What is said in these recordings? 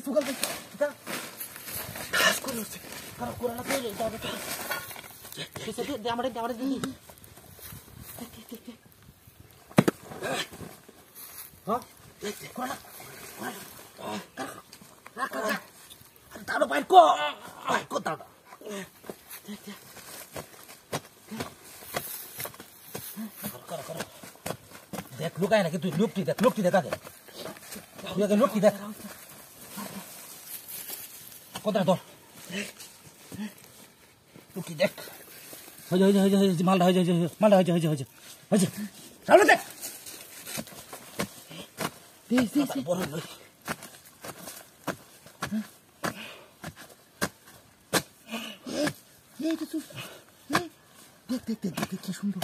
sugal bai kita kas kurus kalau kurang lagi jadi bisa dia amarin hah kurang taruh pain ko taruh कर देख look है ना कि तू look की देखा दे तू अगर लुक की देख कोतरा दो लुक की देख हो माल हो चलो देख देख बोलो ये तो देख क्या सुंदर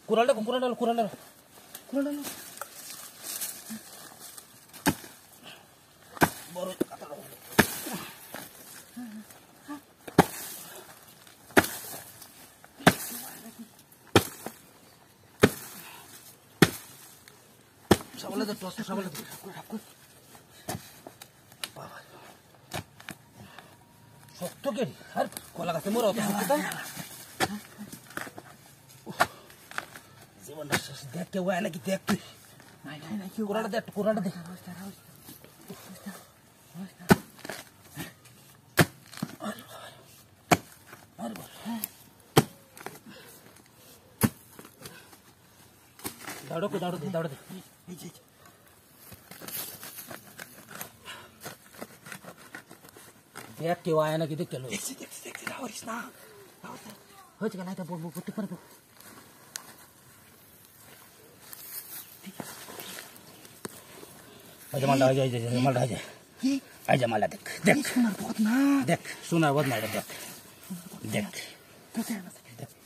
kurang dah. Baru kata lo. Sabar dah, tos sabar dah. Aku. Baba. Sokto ke? Har kola ka semua orang kita. देख के वो है ना कि देख तू नहीं कुराड़ा दे दाड़ो दे देख के वो है ना कि देख के लो देख और इसना हो चुका नहीं था वो टिक पर आजा माला देख सुना बहुत ना देख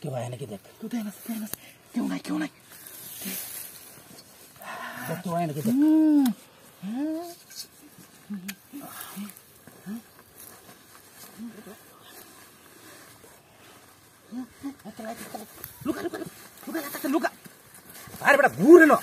क्यों आया ना कि देख क्यों नहीं देख क्यों आया ना कि देख लुका अरे बेटा घूर है ना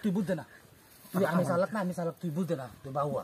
তুই বুঝতে না তুই আমি চালাক তুই বুঝতে না তুই বাহুয়া